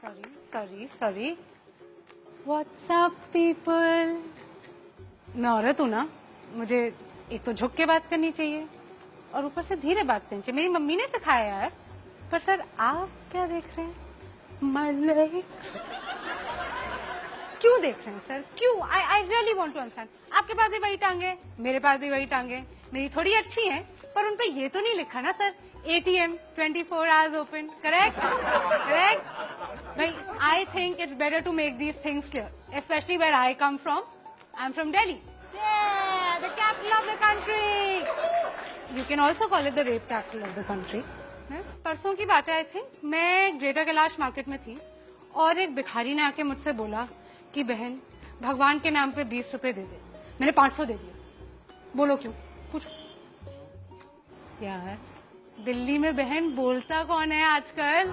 Sorry what's up people. मैं औरत हूँ ना, मुझे एक तो झुक के बात करनी चाहिए और ऊपर से धीरे बात करनी चाहिए। मेरी मम्मी ने सिखाया यार। पर सर आप क्या देख रहे हैं? माय लेग्स क्यों देख रहे हैं सर? क्यों? I really want to understand. आपके पास भी वही टांगे, मेरे पास भी वही टांगे। मेरी थोड़ी अच्छी हैं, पर उन पे ये तो नहीं लिखा ना sir ATM 24 hours open। Correct भाई। I think it's better to make these things clear, specially where I come from. I am from Delhi, the capital of the country. You can also call it the rape capital of the country. परसों की बात है, I think मैं greater Kailash market में थी और एक भिखारी ने आके मुझसे बोला कि बहन भगवान के नाम पे 20 रुपए दे दे। मैंने 500 दे दिया। बोलो क्यों? पूछो यार। दिल्ली में बहन बोलता कौन है आजकल?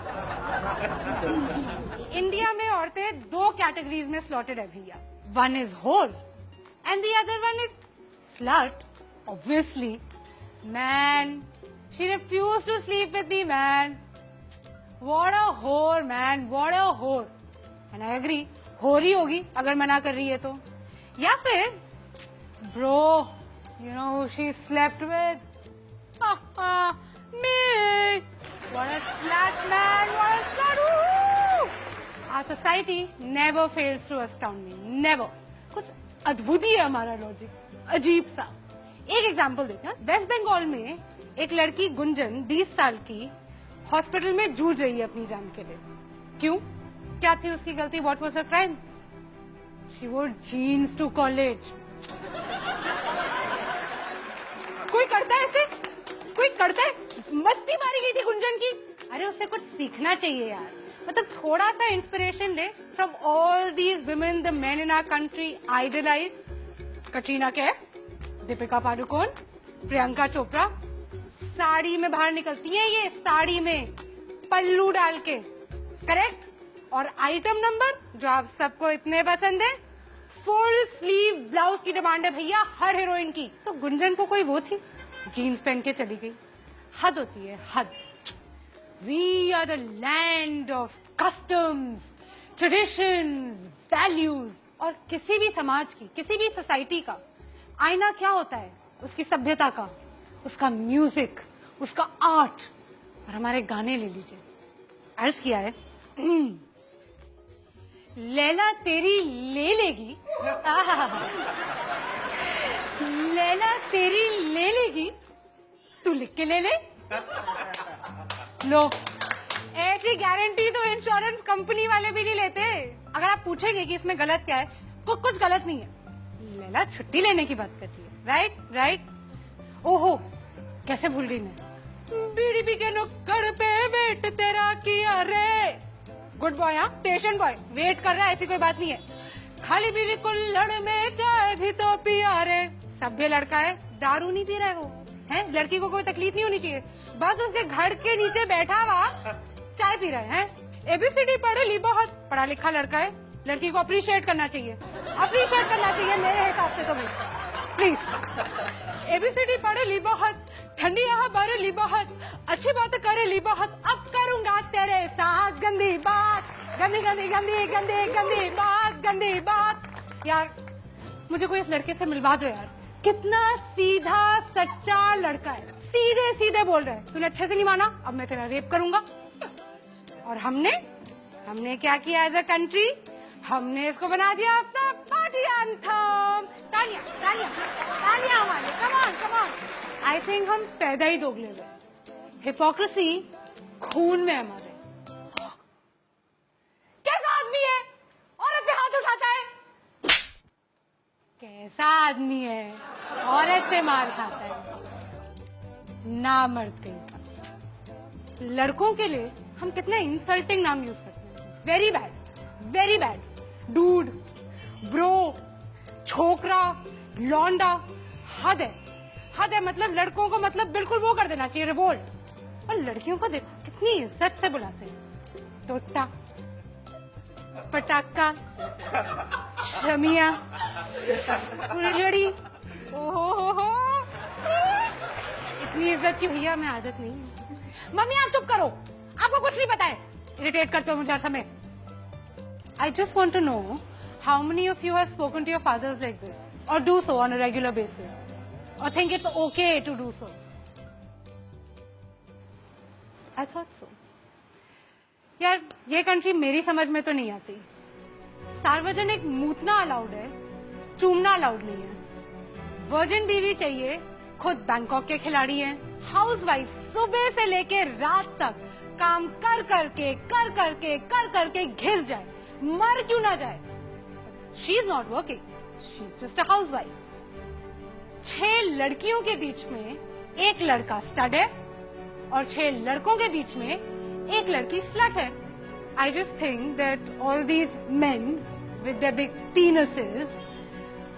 इंडिया में औरतें 2 कैटेगरीज में स्लॉटेड है भैया। One is whore and the other one is slut. Obviously man, she refuse to sleep with the man. What a whore man, what a होर। एंड आई एग्री, होर ही होगी अगर मना कर रही है तो। या फिर bro you know she slept with me। What a slut man, what a slut। Our society never fails to astound me, never। कुछ अद्भुत ही है हमारा लॉजिक, अजीब सा। एक एग्जांपल देते हैं। वेस्ट बंगाल में एक लड़की गुंजन 20 साल की हॉस्पिटल में जूझ रही है अपनी जान के लिए। क्यों? क्या थी उसकी गलती? What was her crime? She wore jeans to college. कोई करता है ऐसे? कोई करता है? मत्ती मारी गई थी गुंजन की। अरे उससे कुछ सीखना चाहिए यार। मतलब थोड़ा सा इंस्पिरेशन ले from all these women the men in our country idolize. Katrina Kaif, Deepika Padukone, Priyanka Chopra sari में बाहर निकलती हैं, ये साड़ी में पल्लू डाल के। करेक्ट। और आइटम नंबर जो आप सबको इतने पसंद है, फुल स्लीव ब्लाउज की डिमांड है भैया हर हीरोइन की। तो गुंजन को कोई वो थी, जीन्स पहन के चली गई। हद होती है, हद। We are the land of customs, traditions, values. और किसी भी समाज की, किसी भी सोसाइटी का आईना क्या होता है? उसकी सभ्यता का, उसका म्यूजिक, उसका आर्ट। और हमारे गाने ले लीजिए। अर्ज किया है लैला तेरी ले लेगी, लैला तेरी ले लेगी, तू लिख के ले ले। लो, ऐसी गारंटी तो इंश्योरेंस कंपनी वाले भी नहीं लेते। अगर आप पूछेंगे कि इसमें गलत क्या है, तो कुछ गलत नहीं है। लैला छुट्टी लेने की बात करती है। राइट। ओहो, कैसे भूल गई मैं। बीड़ी के नुक्कड़ पे वेट तेरा किया रे। गुड बॉय, हाँ पेशेंट बॉय, वेट कर रहा है, ऐसी कोई बात नहीं है। खाली बीड़ी कुल्हड़ में चाय भी तो पिया रे। सभ्य लड़का है, दारू नहीं पी रहा है वो है। लड़की को कोई तकलीफ नहीं होनी चाहिए, बस उसके घर के नीचे बैठा हुआ चाय पी रहा है। ABCD पढ़े ली बहुत, पढ़ा लिखा लड़का है। लड़की को अप्रिशिएट करना चाहिए, अप्रिशिएट करना चाहिए मेरे हिसाब से तो भाई प्लीज। ABCD पढ़े ली बहुत, ठंडी यहाँ भर ली बहुत, अच्छी बात करे ली बहुत। अब करूंगा तेरे साथ गंदी बात, गंदी गंदी गंदी गंदी गंदी बात, गंदी बात। यार मुझे कोई इस लड़के से मिलवा दो यार। कितना सीधा सच्चा लड़का है, सीधे सीधे बोल रहा है। तूने अच्छे से नहीं माना, अब मैं तेरा रेप करूंगा। और हमने क्या किया एज अ कंट्री? हमने इसको बना दिया अपना पार्टी एंथम। तालियां तालियां तालियां हमारे। Come on. आई थिंक हम पैदा ही दोगले हुए। हिपोक्रेसी खून में हमारे। कैसा आदमी है औरत पे हाथ उठाता है? कैसा आदमी है औरत से मार खाता है? ना मर्द कहीं का। लड़कों के लिए हम कितने इंसल्टिंग नाम यूज करते हैं। Very bad, very bad. Dude, bro, छोकरा, लौंडा। हद है। मतलब लड़कों को मतलब बिल्कुल वो कर देना चाहिए, रिवोल्ट। और लड़कियों को देखो कितनी इज्जत से बुलाते हैं। टोटा, पटाखा, शमिया, फुलझड़ी। ओहो, इतनी इज्जत की भैया हमें आदत नहीं है। मम्मी आप चुप करो, आपको कुछ नहीं पता है। इरिटेट करते हो मुझे हर समय। I just want to know how many of you have spoken to your fathers like this, or do so on a regular basis, or think it's okay to do so. I thought so. यार ये country मेरी समझ में तो नहीं आती. सार्वजनिक मूतना allowed है, चूमना अलाउड नहीं है. वर्जिन बीवी चाहिए, खुद बैंकॉक के खिलाड़ी हैं. हाउसवाइफ सुबह से लेके रात तक काम कर करके घिस जाए, मर क्यों ना जाए. She is not working, she is just a housewife. 6 लड़कियों के बीच में एक लड़का स्टड है और 6 लड़कों के बीच में एक लड़की स्लट है. I just think that all these men with their big penises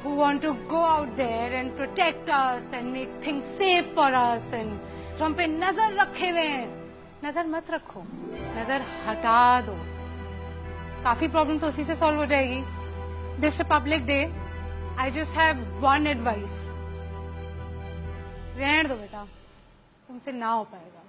who want to go out there and protect us and make things safe for us and जो हम पे नजर रखे हुए हैं, नजर मत रखो, नजर हटा दो. काफी प्रॉब्लम तो उसी से सॉल्व हो जाएगी. This Republic Day, I just have one advice. रहने दो बेटा, तुमसे ना हो पाएगा.